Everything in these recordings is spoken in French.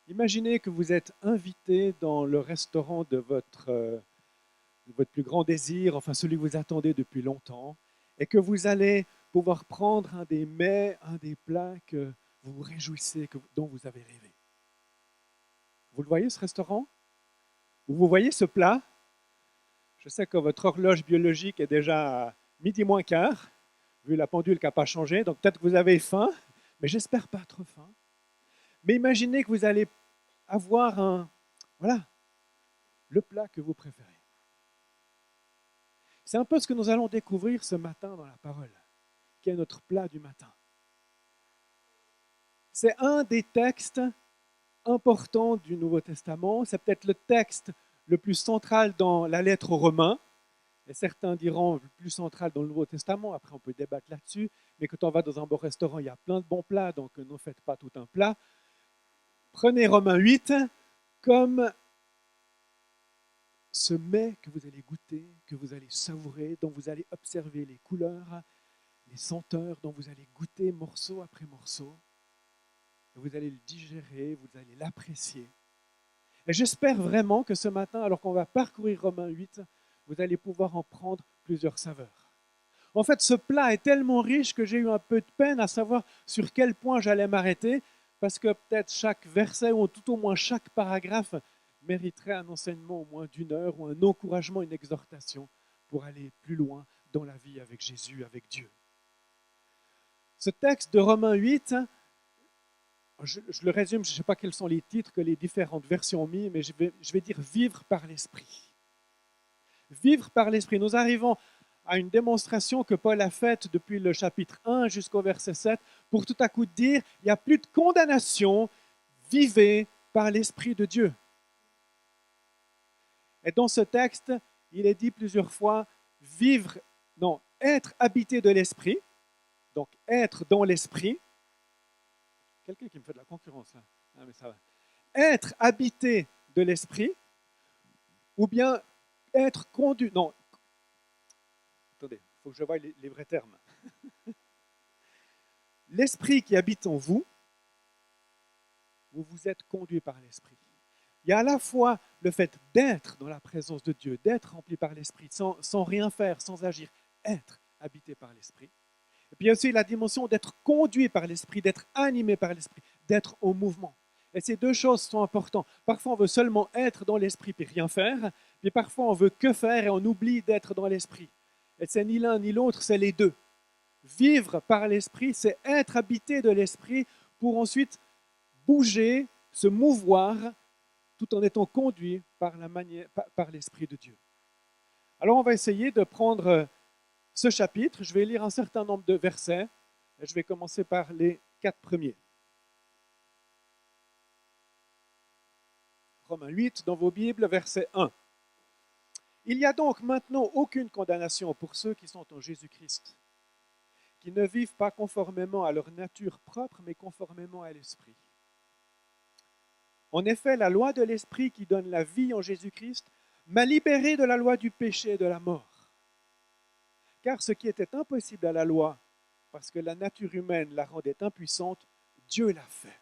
Imaginez que vous êtes invité dans le restaurant de votre plus grand désir, enfin celui que vous attendez depuis longtemps, et que vous allez pouvoir prendre un des mets, un des plats que vous vous réjouissez, dont vous avez rêvé. Vous le voyez, ce restaurant? Ou vous voyez ce plat? Je sais que votre horloge biologique est déjà à midi moins quart, vu la pendule qui n'a pas changé, donc peut-être que vous avez faim, mais j'espère pas trop faim. Mais imaginez que vous allez avoir voilà, le plat que vous préférez. C'est un peu ce que nous allons découvrir ce matin dans la parole, qui est notre plat du matin. C'est un des textes importants du Nouveau Testament. C'est peut-être le texte le plus central dans la lettre aux Romains. Et certains diront le plus central dans le Nouveau Testament. Après, on peut débattre là-dessus. Mais quand on va dans un bon restaurant, il y a plein de bons plats, donc n'en faites pas tout un plat. Prenez Romains 8 comme ce mets que vous allez goûter, que vous allez savourer, dont vous allez observer les couleurs, les senteurs, dont vous allez goûter morceau après morceau. Et vous allez le digérer, vous allez l'apprécier. Et j'espère vraiment que ce matin, alors qu'on va parcourir Romains 8, vous allez pouvoir en prendre plusieurs saveurs. En fait, ce plat est tellement riche que j'ai eu un peu de peine à savoir sur quel point j'allais m'arrêter, parce que peut-être chaque verset, ou tout au moins chaque paragraphe, mériterait un enseignement au moins d'une heure, ou un encouragement, une exhortation pour aller plus loin dans la vie avec Jésus, avec Dieu. Ce texte de Romains 8, je le résume, je ne sais pas quels sont les titres que les différentes versions ont mis, mais je vais dire vivre par l'esprit. Vivre par l'esprit. Nous arrivons à une démonstration que Paul a faite depuis le chapitre 1 jusqu'au verset 7, pour tout à coup dire, il n'y a plus de condamnation, vivez par l'esprit de Dieu. Et dans ce texte, il est dit plusieurs fois, vivre, non, être habité de l'esprit, donc être dans l'esprit. Quelqu'un qui me fait de la concurrence là. Ah, mais ça va. Être habité de l'esprit, ou bien être conduit. Non, attendez, il faut que je voie les vrais termes. L'esprit qui habite en vous, vous êtes conduit par l'esprit. Il y a à la fois le fait d'être dans la présence de Dieu, d'être rempli par l'esprit, sans rien faire, sans agir, être habité par l'esprit. Et puis il y a aussi la dimension d'être conduit par l'esprit, d'être animé par l'esprit, d'être au mouvement. Et ces deux choses sont importantes. Parfois, on veut seulement être dans l'esprit puis rien faire, puis parfois, on veut que faire et on oublie d'être dans l'esprit. Et c'est ni l'un ni l'autre, c'est les deux. Vivre par l'esprit, c'est être habité de l'esprit pour ensuite bouger, se mouvoir, tout en étant conduit par l'esprit de Dieu. Alors, on va essayer de prendre ce chapitre. Je vais lire un certain nombre de versets. Et je vais commencer par les 4 premiers. Romains 8, dans vos Bibles, verset 1. Il n'y a donc maintenant aucune condamnation pour ceux qui sont en Jésus-Christ, qui ne vivent pas conformément à leur nature propre, mais conformément à l'Esprit. En effet, la loi de l'Esprit qui donne la vie en Jésus-Christ m'a libéré de la loi du péché et de la mort. Car ce qui était impossible à la loi, parce que la nature humaine la rendait impuissante, Dieu l'a fait.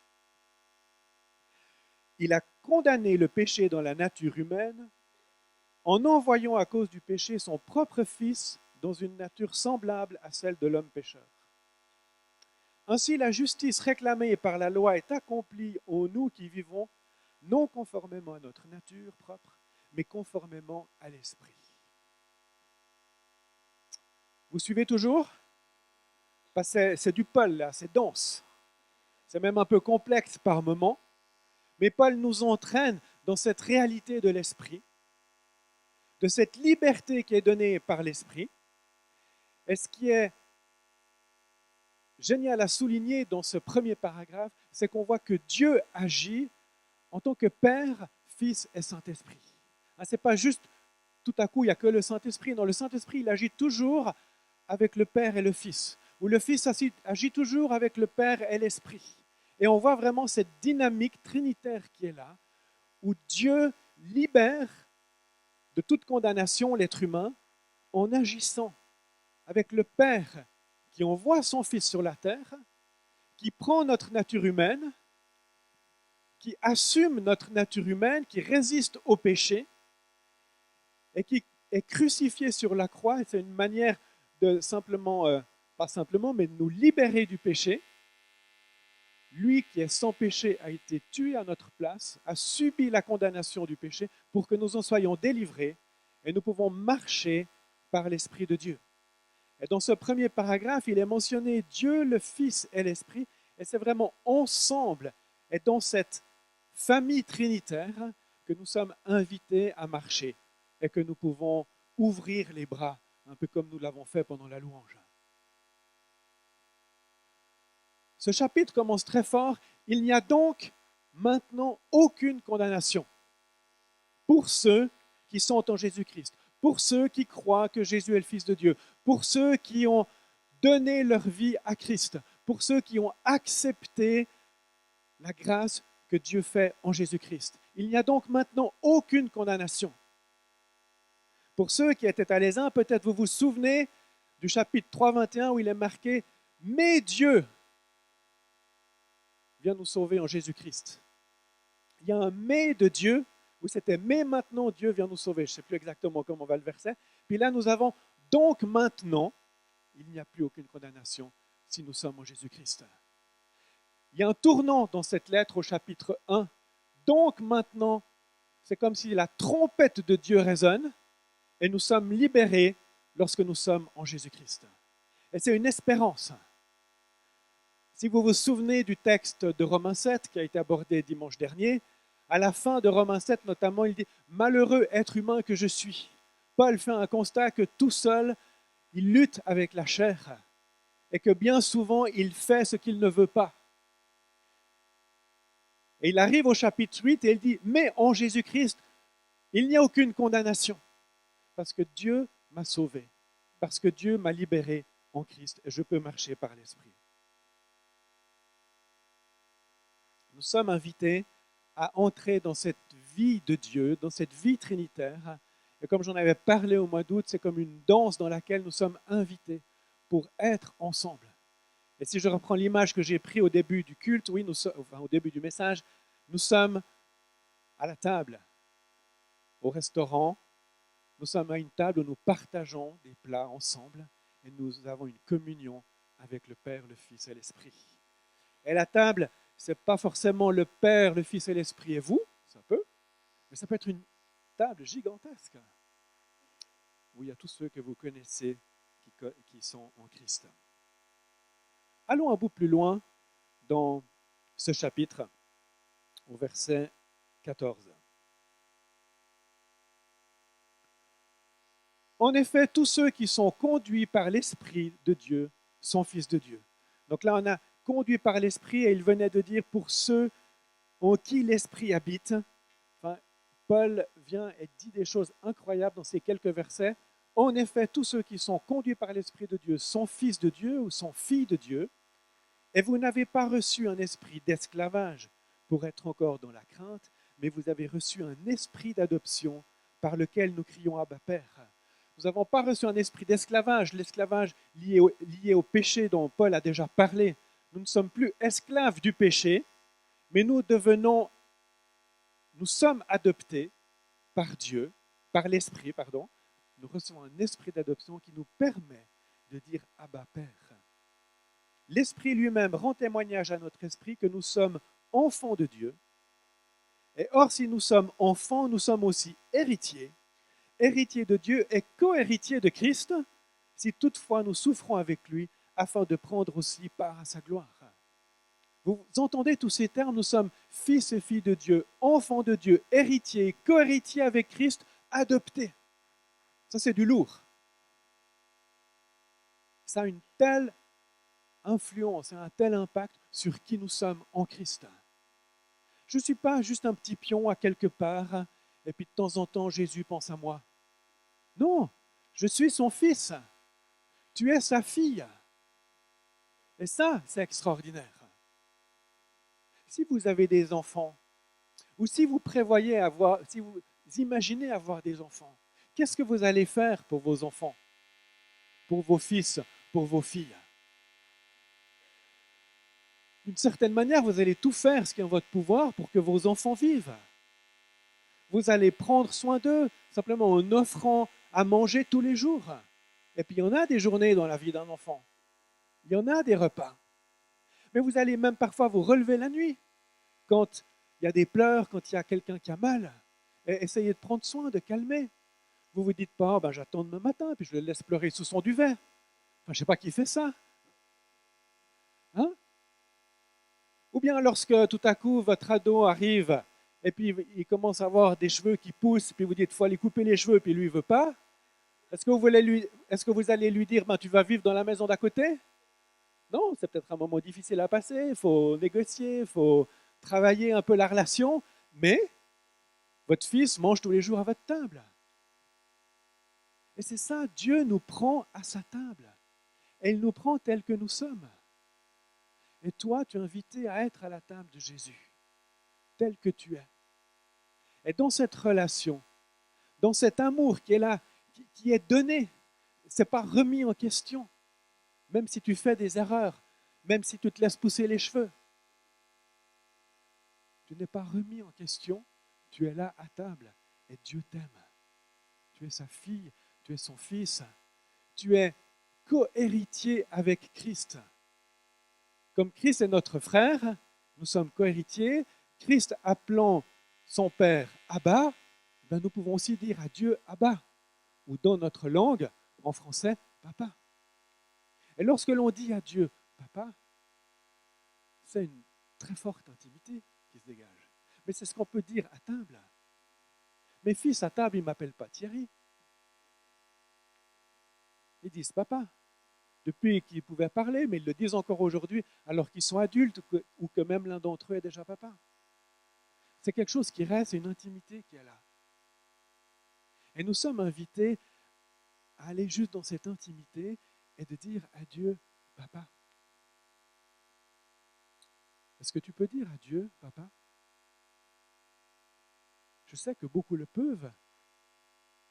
Il a condamné le péché dans la nature humaine en envoyant à cause du péché son propre Fils dans une nature semblable à celle de l'homme pécheur. Ainsi, la justice réclamée par la loi est accomplie en nous qui vivons non conformément à notre nature propre, mais conformément à l'Esprit. Vous suivez toujours? C'est du Paul là, c'est dense. C'est même un peu complexe par moments, mais Paul nous entraîne dans cette réalité de l'Esprit, de cette liberté qui est donnée par l'Esprit. Et ce qui est génial à souligner dans ce premier paragraphe, c'est qu'on voit que Dieu agit en tant que Père, Fils et Saint-Esprit. Ce n'est pas juste tout à coup, il n'y a que le Saint-Esprit. Non, le Saint-Esprit, il agit toujours avec le Père et le Fils, ou le Fils agit toujours avec le Père et l'Esprit. Et on voit vraiment cette dynamique trinitaire qui est là, où Dieu libère de toute condamnation l'être humain en agissant avec le Père qui envoie son Fils sur la terre, qui prend notre nature humaine, qui assume notre nature humaine, qui résiste au péché et qui est crucifié sur la croix. Et c'est une manière de simplement, pas simplement, mais de nous libérer du péché. Lui qui est sans péché a été tué à notre place, a subi la condamnation du péché pour que nous en soyons délivrés et nous pouvons marcher par l'Esprit de Dieu. Et dans ce premier paragraphe, il est mentionné Dieu, le Fils et l'Esprit, et c'est vraiment ensemble et dans cette famille trinitaire que nous sommes invités à marcher et que nous pouvons ouvrir les bras, un peu comme nous l'avons fait pendant la louange. Ce chapitre commence très fort. Il n'y a donc maintenant aucune condamnation pour ceux qui sont en Jésus-Christ, pour ceux qui croient que Jésus est le Fils de Dieu, pour ceux qui ont donné leur vie à Christ, pour ceux qui ont accepté la grâce que Dieu fait en Jésus-Christ. Il n'y a donc maintenant aucune condamnation. Pour ceux qui étaient à l'Aisin, peut-être vous vous souvenez du chapitre 3, 21 où il est marqué « Mais Dieu vient nous sauver en Jésus-Christ ». Il y a un « mais » de Dieu, où c'était « mais maintenant Dieu vient nous sauver ». Je ne sais plus exactement comment va le verset. Puis là, nous avons « donc maintenant », il n'y a plus aucune condamnation si nous sommes en Jésus-Christ. Il y a un tournant dans cette lettre au chapitre 1. Donc maintenant, c'est comme si la trompette de Dieu résonne et nous sommes libérés lorsque nous sommes en Jésus-Christ. Et c'est une espérance. Si vous vous souvenez du texte de Romains 7 qui a été abordé dimanche dernier, à la fin de Romains 7 notamment, il dit « Malheureux être humain que je suis ». Paul fait un constat que tout seul, il lutte avec la chair et que bien souvent, il fait ce qu'il ne veut pas. Et il arrive au chapitre 8 et il dit « Mais en Jésus-Christ, il n'y a aucune condamnation parce que Dieu m'a sauvé, parce que Dieu m'a libéré en Christ et je peux marcher par l'Esprit. » Nous sommes invités à entrer dans cette vie de Dieu, dans cette vie trinitaire. Et comme j'en avais parlé au mois d'août, c'est comme une danse dans laquelle nous sommes invités pour être ensemble. Et si je reprends l'image que j'ai prise au début du culte, oui, au début du message, nous sommes à la table, au restaurant, nous sommes à une table où nous partageons des plats ensemble et nous avons une communion avec le Père, le Fils et l'Esprit. Et la table, ce n'est pas forcément le Père, le Fils et l'Esprit et vous, ça peut, mais ça peut être une table gigantesque où il y a tous ceux que vous connaissez qui sont en Christ. Allons un bout plus loin dans ce chapitre, au verset 14. En effet, tous ceux qui sont conduits par l'Esprit de Dieu sont fils de Dieu. Donc là, on a conduit par l'Esprit et il venait de dire pour ceux en qui l'Esprit habite. Enfin, Paul vient et dit des choses incroyables dans ces quelques versets. En effet, tous ceux qui sont conduits par l'Esprit de Dieu sont fils de Dieu ou sont filles de Dieu. Et vous n'avez pas reçu un esprit d'esclavage pour être encore dans la crainte, mais vous avez reçu un esprit d'adoption par lequel nous crions Abba Père. Nous n'avons pas reçu un esprit d'esclavage, l'esclavage lié au péché dont Paul a déjà parlé. Nous ne sommes plus esclaves du péché, mais nous sommes adoptés par Dieu, par l'Esprit, pardon. Nous recevons un esprit d'adoption qui nous permet de dire Abba Père. L'Esprit lui-même rend témoignage à notre esprit que nous sommes enfants de Dieu. Et or, si nous sommes enfants, nous sommes aussi héritiers, héritiers de Dieu et co-héritiers de Christ, si toutefois nous souffrons avec lui, afin de prendre aussi part à sa gloire. Vous entendez tous ces termes, nous sommes fils et filles de Dieu, enfants de Dieu, héritiers, co-héritiers avec Christ, adoptés. Ça, c'est du lourd. Ça a une telle influence, un tel impact sur qui nous sommes en Christ. Je ne suis pas juste un petit pion à quelque part et puis de temps en temps Jésus pense à moi. Non, je suis son fils. Tu es sa fille. Et ça, c'est extraordinaire. Si vous avez des enfants ou si vous prévoyez si vous imaginez avoir des enfants, qu'est-ce que vous allez faire pour vos enfants, pour vos fils, pour vos filles? D'une certaine manière, vous allez tout faire ce qui est en votre pouvoir pour que vos enfants vivent. Vous allez prendre soin d'eux simplement en offrant à manger tous les jours. Et puis il y en a des journées dans la vie d'un enfant. Il y en a des repas. Mais vous allez même parfois vous relever la nuit quand il y a des pleurs, quand il y a quelqu'un qui a mal. Et essayez de prendre soin, de calmer. Vous ne vous dites pas, ben, j'attends demain matin, puis je le laisse pleurer sous son duvet. Enfin, je ne sais pas qui fait ça. Hein? Ou bien lorsque tout à coup votre ado arrive et puis il commence à avoir des cheveux qui poussent, puis vous dites, il faut aller couper les cheveux, puis lui, il ne veut pas. Est-ce que vous allez lui dire, ben, tu vas vivre dans la maison d'à côté? Non, c'est peut-être un moment difficile à passer, il faut négocier, il faut travailler un peu la relation, mais votre fils mange tous les jours à votre table. Et c'est ça, Dieu nous prend à sa table. Et il nous prend tels que nous sommes. Et toi, tu es invité à être à la table de Jésus, tel que tu es. Et dans cette relation, dans cet amour qui est là, qui est donné, ce n'est pas remis en question, même si tu fais des erreurs, même si tu te laisses pousser les cheveux. Tu n'es pas remis en question, tu es là à table et Dieu t'aime. Tu es sa fille, tu es son fils, tu es co-héritier avec Christ. Comme Christ est notre frère, nous sommes co-héritiers, Christ appelant son Père Abba, ben nous pouvons aussi dire à Dieu Abba, ou dans notre langue, en français, Papa. Et lorsque l'on dit à Dieu Papa, c'est une très forte intimité qui se dégage. Mais c'est ce qu'on peut dire à table. Mes fils à table, ils ne m'appellent pas Thierry. Ils disent Papa. Depuis qu'ils pouvaient parler, mais ils le disent encore aujourd'hui, alors qu'ils sont adultes ou que même l'un d'entre eux est déjà papa. C'est quelque chose qui reste, une intimité qui est là. Et nous sommes invités à aller juste dans cette intimité et de dire à Dieu, Papa. Est-ce que tu peux dire à Dieu, Papa? Je sais que beaucoup le peuvent.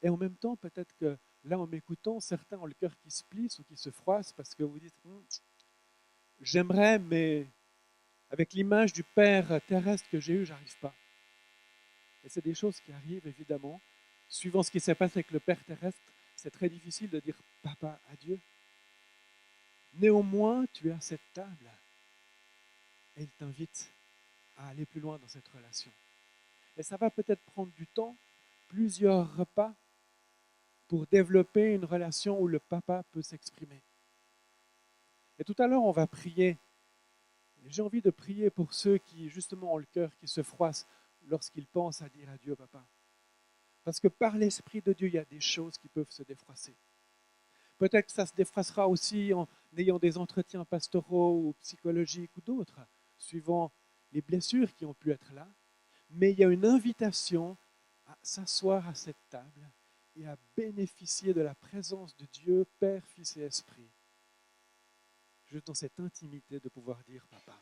Et en même temps, peut-être que là, en m'écoutant, certains ont le cœur qui se plisse ou qui se froisse parce que vous dites, j'aimerais, mais avec l'image du Père terrestre que j'ai eu, j'arrive pas. Et c'est des choses qui arrivent, évidemment. Suivant ce qui s'est passé avec le Père terrestre, c'est très difficile de dire Papa à Dieu. Néanmoins, tu es à cette table et il t'invite à aller plus loin dans cette relation. Et ça va peut-être prendre du temps, plusieurs repas, pour développer une relation où le papa peut s'exprimer. Et tout à l'heure, on va prier. J'ai envie de prier pour ceux qui, justement, ont le cœur qui se froisse lorsqu'ils pensent à dire à Dieu, Papa. Parce que par l'Esprit de Dieu, il y a des choses qui peuvent se défroisser. Peut-être que ça se défroissera aussi en ayant des entretiens pastoraux ou psychologiques ou d'autres, suivant les blessures qui ont pu être là. Mais il y a une invitation à s'asseoir à cette table et à bénéficier de la présence de Dieu, Père, Fils et Esprit. Juste dans cette intimité de pouvoir dire Papa.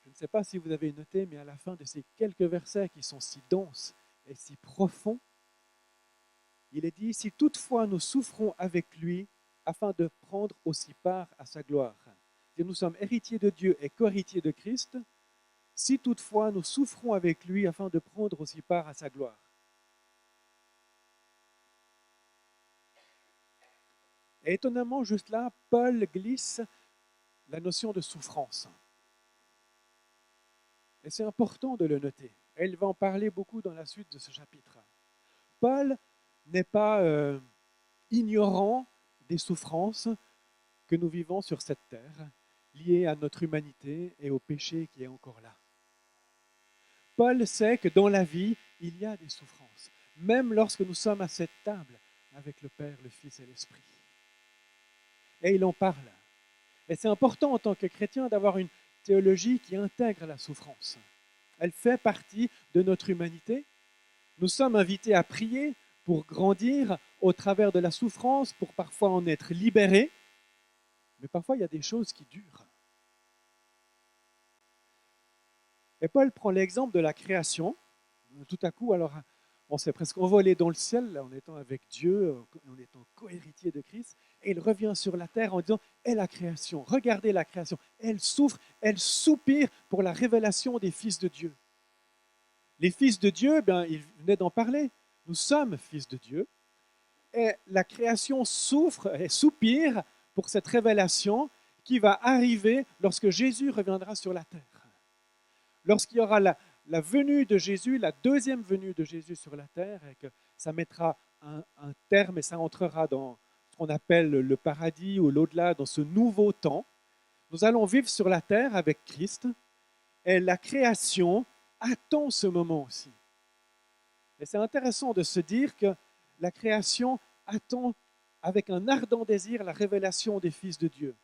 Je ne sais pas si vous avez noté, mais à la fin de ces quelques versets qui sont si denses et si profonds, il est dit, si toutefois nous souffrons avec lui, afin de prendre aussi part à sa gloire. Et nous sommes héritiers de Dieu et co-héritiers de Christ, si toutefois nous souffrons avec lui, afin de prendre aussi part à sa gloire. Et étonnamment, juste là, Paul glisse la notion de souffrance. Et c'est important de le noter. Et il va en parler beaucoup dans la suite de ce chapitre. Paul n'est pas ignorant des souffrances que nous vivons sur cette terre, liées à notre humanité et au péché qui est encore là. Paul sait que dans la vie, il y a des souffrances, même lorsque nous sommes à cette table avec le Père, le Fils et l'Esprit. Et il en parle. Et c'est important en tant que chrétien d'avoir une théologie qui intègre la souffrance. Elle fait partie de notre humanité. Nous sommes invités à prier pour grandir au travers de la souffrance, pour parfois en être libérés. Mais parfois, il y a des choses qui durent. Et Paul prend l'exemple de la création. Tout à coup, alors, on s'est presque envolé dans le ciel là, en étant avec Dieu, en étant co-héritier de Christ. Et il revient sur la terre en disant, et la création, regardez la création, elle souffre, elle soupire pour la révélation des fils de Dieu. Les fils de Dieu, ben, il venait d'en parler, nous sommes fils de Dieu. Et la création souffre et soupire pour cette révélation qui va arriver lorsque Jésus reviendra sur la terre. Lorsqu'il y aura la venue de Jésus, la deuxième venue de Jésus sur la terre, et que ça mettra un terme et ça entrera dans ce qu'on appelle le paradis ou l'au-delà, dans ce nouveau temps, nous allons vivre sur la terre avec Christ et la création attend ce moment aussi. Et c'est intéressant de se dire que la création attend avec un ardent désir la révélation des fils de Dieu.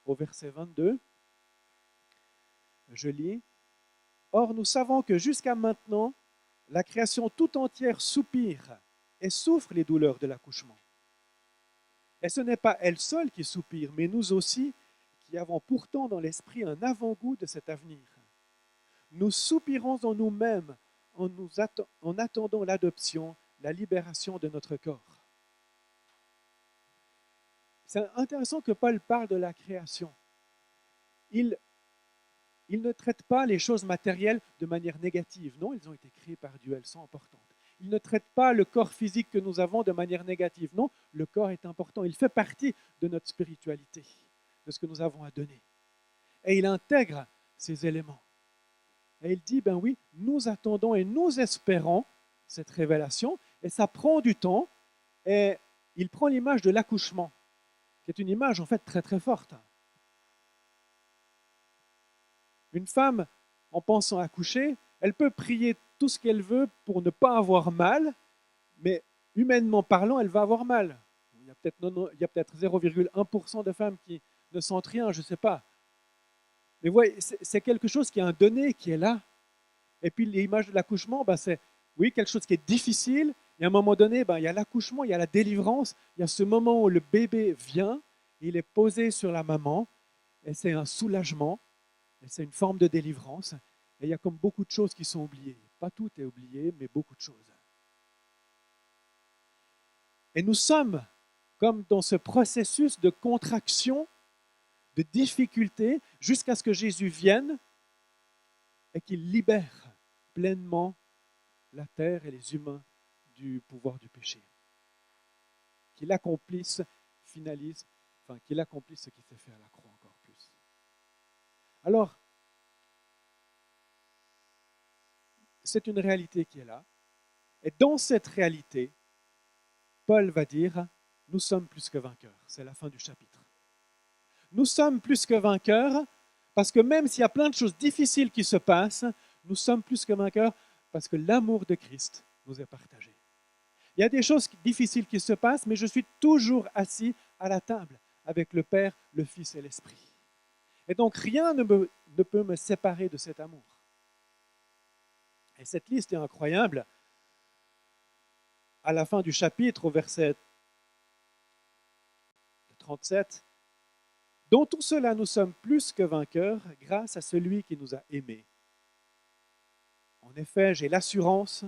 Au verset 22, je lis, « Or nous savons que jusqu'à maintenant, la création tout entière soupire et souffre les douleurs de l'accouchement. Et ce n'est pas elle seule qui soupire, mais nous aussi, qui avons pourtant dans l'esprit un avant-goût de cet avenir. Nous soupirons en nous-mêmes en attendant l'adoption, la libération de notre corps. » C'est intéressant que Paul parle de la création. Il ne traite pas les choses matérielles de manière négative. Non, elles ont été créées par Dieu, elles sont importantes. Il ne traite pas le corps physique que nous avons de manière négative. Non, le corps est important. Il fait partie de notre spiritualité, de ce que nous avons à donner. Et il intègre ces éléments. Et il dit, ben oui, nous attendons et nous espérons cette révélation, et ça prend du temps, et il prend l'image de l'accouchement, qui est une image en fait très très forte. Une femme, en pensant accoucher, elle peut prier tout ce qu'elle veut pour ne pas avoir mal, mais humainement parlant, elle va avoir mal. Il y a peut-être 0,1% de femmes qui ne sentent rien, je ne sais pas. Mais vous voyez, c'est quelque chose qui est un donné, qui est là. Et puis l'image de l'accouchement, ben c'est oui, quelque chose qui est difficile. Et à un moment donné, ben, il y a l'accouchement, il y a la délivrance, il y a ce moment où le bébé vient, il est posé sur la maman, et c'est un soulagement, et c'est une forme de délivrance. Et il y a comme beaucoup de choses qui sont oubliées. Pas tout est oublié, mais beaucoup de choses. Et nous sommes comme dans ce processus de contraction, de difficulté, jusqu'à ce que Jésus vienne et qu'il libère pleinement la terre et les humains du pouvoir du péché. Qu'il accomplisse, qu'il accomplisse ce qui s'est fait à la croix encore plus. Alors, c'est une réalité qui est là. Et dans cette réalité, Paul va dire, nous sommes plus que vainqueurs. C'est la fin du chapitre. Nous sommes plus que vainqueurs parce que même s'il y a plein de choses difficiles qui se passent, nous sommes plus que vainqueurs parce que l'amour de Christ nous est partagé. Il y a des choses difficiles qui se passent, mais je suis toujours assis à la table avec le Père, le Fils et l'Esprit. Et donc rien ne peut me séparer de cet amour. Et cette liste est incroyable. À la fin du chapitre, au verset 37, « Dans tout cela, nous sommes plus que vainqueurs grâce à celui qui nous a aimés. En effet, j'ai l'assurance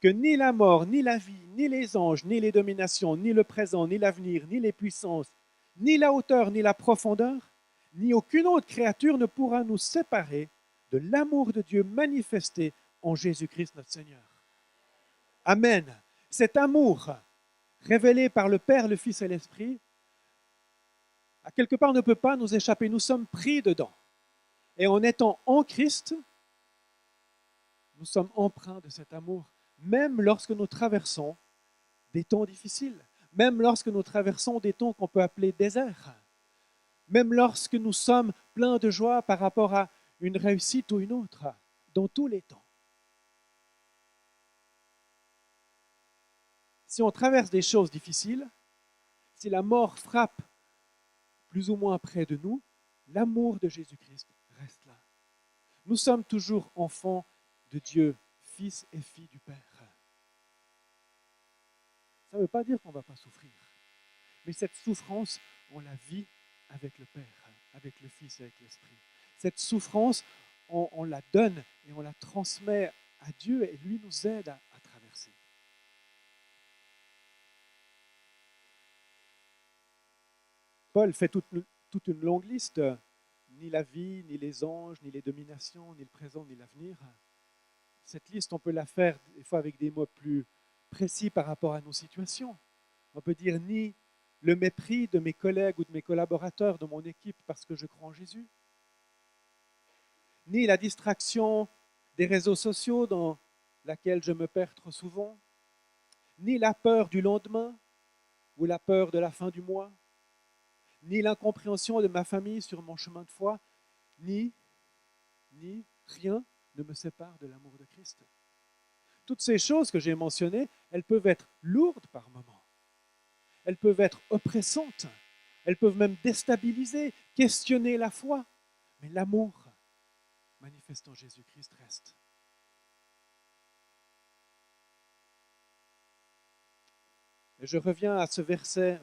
que ni la mort, ni la vie, ni les anges, ni les dominations, ni le présent, ni l'avenir, ni les puissances, ni la hauteur, ni la profondeur, ni aucune autre créature ne pourra nous séparer de l'amour de Dieu manifesté en Jésus-Christ notre Seigneur. » Amen. Cet amour révélé par le Père, le Fils et l'Esprit, à quelque part ne peut pas nous échapper. Nous sommes pris dedans. Et en étant en Christ, nous sommes empreints de cet amour, même lorsque nous traversons des temps difficiles, même lorsque nous traversons des temps qu'on peut appeler déserts, même lorsque nous sommes pleins de joie par rapport à une réussite ou une autre, dans tous les temps. Si on traverse des choses difficiles, si la mort frappe plus ou moins près de nous, l'amour de Jésus-Christ reste là. Nous sommes toujours enfants de Dieu, fils et filles du Père. Ça ne veut pas dire qu'on ne va pas souffrir, mais cette souffrance, on la vit avec le Père, avec le Fils et avec l'Esprit. Cette souffrance, on la donne et on la transmet à Dieu et lui nous aide à Paul fait toute une longue liste, ni la vie, ni les anges, ni les dominations, ni le présent, ni l'avenir. Cette liste, on peut la faire des fois avec des mots plus précis par rapport à nos situations. On peut dire ni le mépris de mes collègues ou de mes collaborateurs, de mon équipe parce que je crois en Jésus, ni la distraction des réseaux sociaux dans laquelle je me perds trop souvent, ni la peur du lendemain ou la peur de la fin du mois, ni l'incompréhension de ma famille sur mon chemin de foi, ni rien ne me sépare de l'amour de Christ. Toutes ces choses que j'ai mentionnées, elles peuvent être lourdes par moments. Elles peuvent être oppressantes. Elles peuvent même déstabiliser, questionner la foi. Mais l'amour manifesté en Jésus-Christ reste. Et je viens à ce verset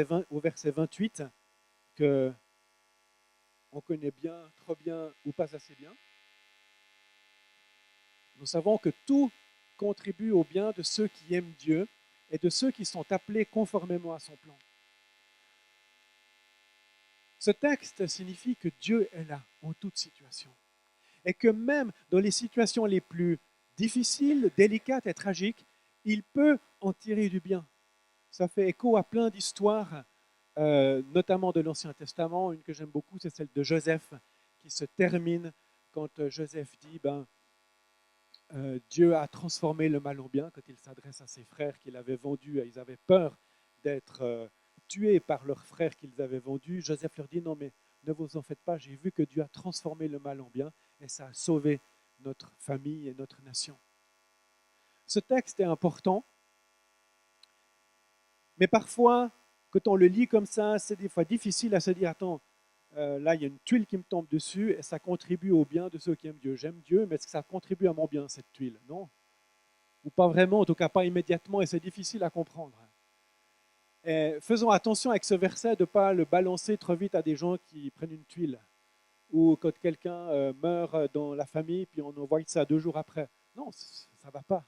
20, au verset 28 que on connaît bien, trop bien ou pas assez bien. Nous savons que tout contribue au bien de ceux qui aiment Dieu et de ceux qui sont appelés conformément à son plan. Ce texte signifie que Dieu est là en toute situation et que même dans les situations les plus difficiles, délicates et tragiques, il peut en tirer du bien. Ça fait écho à plein d'histoires, notamment de l'Ancien Testament. Une que j'aime beaucoup, c'est celle de Joseph, qui se termine quand Joseph dit Dieu a transformé le mal en bien, quand il s'adresse à ses frères qu'il avait vendus. Ils avaient peur d'être tués par leurs frères qu'ils avaient vendus. Joseph leur dit non, mais ne vous en faites pas, j'ai vu que Dieu a transformé le mal en bien et ça a sauvé notre famille et notre nation. Ce texte est important, mais parfois, quand on le lit comme ça, c'est des fois difficile à se dire, attends, là, il y a une tuile qui me tombe dessus et ça contribue au bien de ceux qui aiment Dieu. J'aime Dieu, mais est-ce que ça contribue à mon bien, cette tuile? Non. Ou pas vraiment, en tout cas pas immédiatement, et c'est difficile à comprendre. Et faisons attention avec ce verset de ne pas le balancer trop vite à des gens qui prennent une tuile. Ou quand quelqu'un meurt dans la famille, puis on envoie ça 2 jours après. Non, ça ne va pas.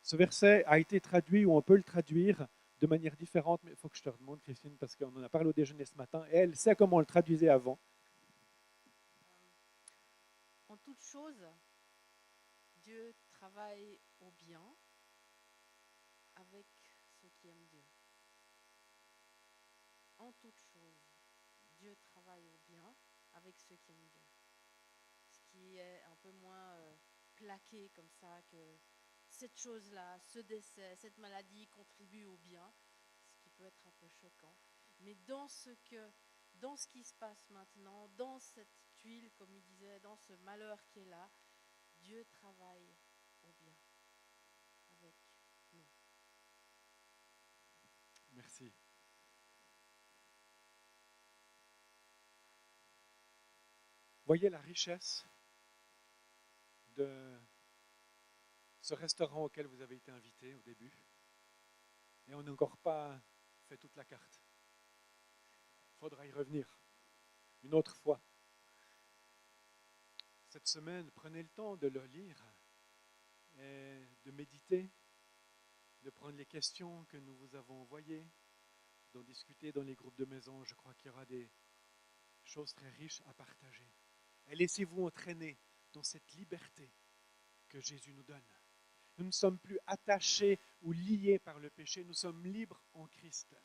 Ce verset a été traduit, ou on peut le traduire de manière différente, mais il faut que je te demande, Christine, parce qu'on en a parlé au déjeuner ce matin, et elle sait comment on le traduisait avant. En toute chose, Dieu travaille au bien avec ceux qui aiment Dieu. En toute chose, Dieu travaille au bien avec ceux qui aiment Dieu. Ce qui est un peu moins plaqué comme ça, que cette chose-là, ce décès, cette maladie contribue au bien, ce qui peut être un peu choquant. Mais dans ce qui se passe maintenant, dans cette tuile, comme il disait, dans ce malheur qui est là, Dieu travaille au bien avec nous. Merci. Voyez la richesse de ce restaurant auquel vous avez été invité au début. Et on n'a encore pas fait toute la carte. Il faudra y revenir une autre fois. Cette semaine, prenez le temps de le lire et de méditer, de prendre les questions que nous vous avons envoyées, d'en discuter dans les groupes de maison. Je crois qu'il y aura des choses très riches à partager. Et laissez-vous entraîner dans cette liberté que Jésus nous donne. Nous ne sommes plus attachés ou liés par le péché, nous sommes libres en Christ,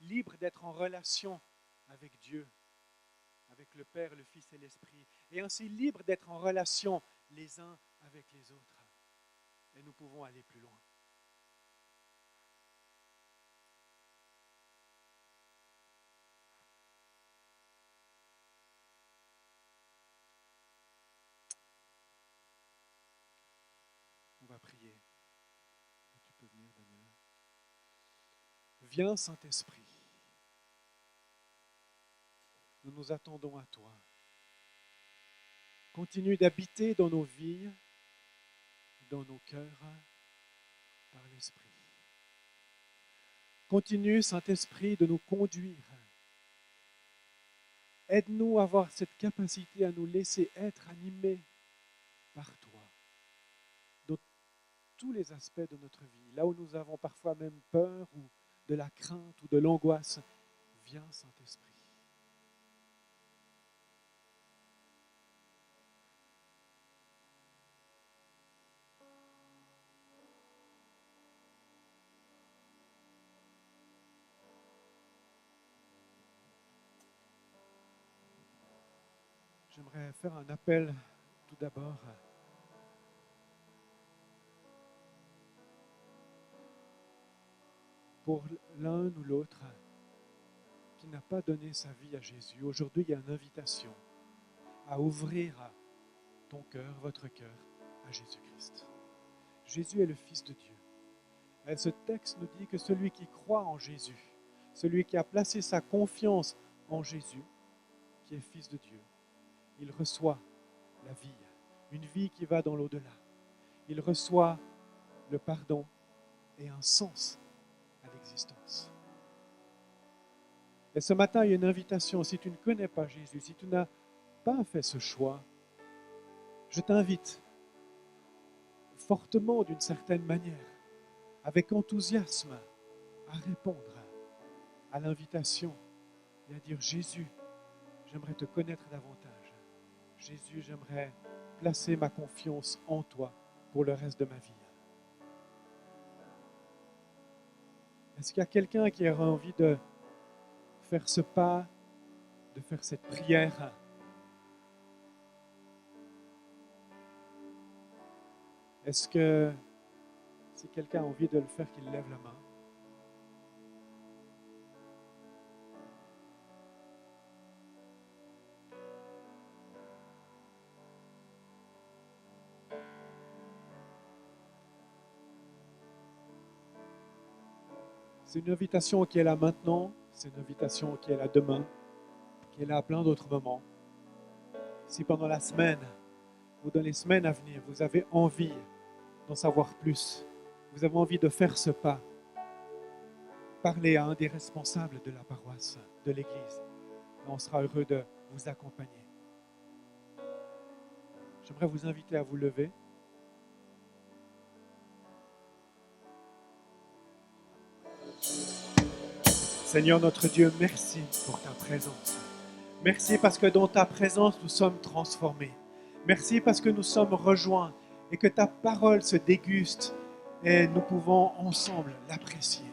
libres d'être en relation avec Dieu, avec le Père, le Fils et l'Esprit, et ainsi libres d'être en relation les uns avec les autres. Et nous pouvons aller plus loin. On va prier. Tu peux venir, Daniel. Viens, Saint-Esprit. Nous nous attendons à toi. Continue d'habiter dans nos vies, dans nos cœurs, par l'Esprit. Continue, Saint-Esprit, de nous conduire. Aide-nous à avoir cette capacité à nous laisser être animés par toi. tous les aspects de notre vie, là où nous avons parfois même peur ou de la crainte ou de l'angoisse. Viens, Saint-Esprit. J'aimerais faire un appel tout d'abord pour l'un ou l'autre qui n'a pas donné sa vie à Jésus. Aujourd'hui, il y a une invitation à ouvrir ton cœur, votre cœur, à Jésus-Christ. Jésus est le Fils de Dieu. Et ce texte nous dit que celui qui croit en Jésus, celui qui a placé sa confiance en Jésus, qui est Fils de Dieu, il reçoit la vie, une vie qui va dans l'au-delà. Il reçoit le pardon et un sens à l'existence. Et ce matin, il y a une invitation. Si tu ne connais pas Jésus, si tu n'as pas fait ce choix, je t'invite fortement, d'une certaine manière, avec enthousiasme, à répondre à l'invitation et à dire: Jésus, j'aimerais te connaître davantage. Jésus, j'aimerais placer ma confiance en toi pour le reste de ma vie. Est-ce qu'il y a quelqu'un qui aurait envie de faire ce pas, de faire cette prière? Est-ce que si quelqu'un a envie de le faire, qu'il lève la main? C'est une invitation qui est là maintenant, c'est une invitation qui est là demain, qui est là à plein d'autres moments. Si pendant la semaine ou dans les semaines à venir, vous avez envie d'en savoir plus, vous avez envie de faire ce pas, parlez à un des responsables de la paroisse, de l'Église. On sera heureux de vous accompagner. J'aimerais vous inviter à vous lever. Seigneur notre Dieu, merci pour ta présence. Merci parce que dans ta présence, nous sommes transformés. Merci parce que nous sommes rejoints et que ta parole se déguste et nous pouvons ensemble l'apprécier.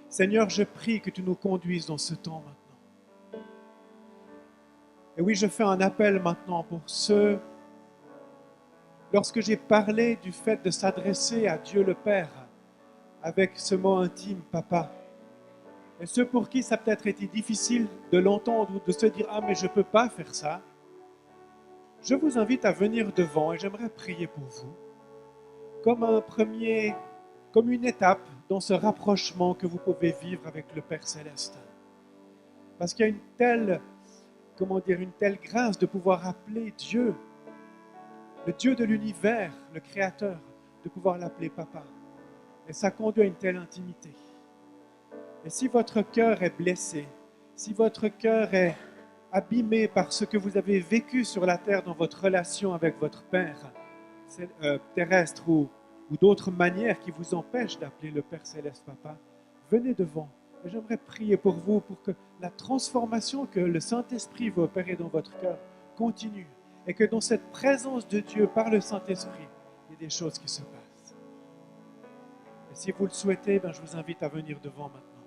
Seigneur, je prie que tu nous conduises dans ce temps maintenant. Et oui, je fais un appel maintenant pour ceux, lorsque j'ai parlé du fait de s'adresser à Dieu le Père avec ce mot intime, Papa, et ceux pour qui ça a peut-être été difficile de l'entendre ou de se dire « Ah, mais je ne peux pas faire ça », je vous invite à venir devant et j'aimerais prier pour vous comme une étape dans ce rapprochement que vous pouvez vivre avec le Père Céleste. Parce qu'il y a une telle grâce de pouvoir appeler Dieu, le Dieu de l'univers, le Créateur, de pouvoir l'appeler Papa. Et ça conduit à une telle intimité. Et si votre cœur est blessé, si votre cœur est abîmé par ce que vous avez vécu sur la terre dans votre relation avec votre Père terrestre ou d'autres manières qui vous empêchent d'appeler le Père Céleste Papa, venez devant. Et j'aimerais prier pour vous pour que la transformation que le Saint-Esprit veut opérer dans votre cœur continue et que dans cette présence de Dieu par le Saint-Esprit, il y ait des choses qui se passent. Et si vous le souhaitez, je vous invite à venir devant maintenant.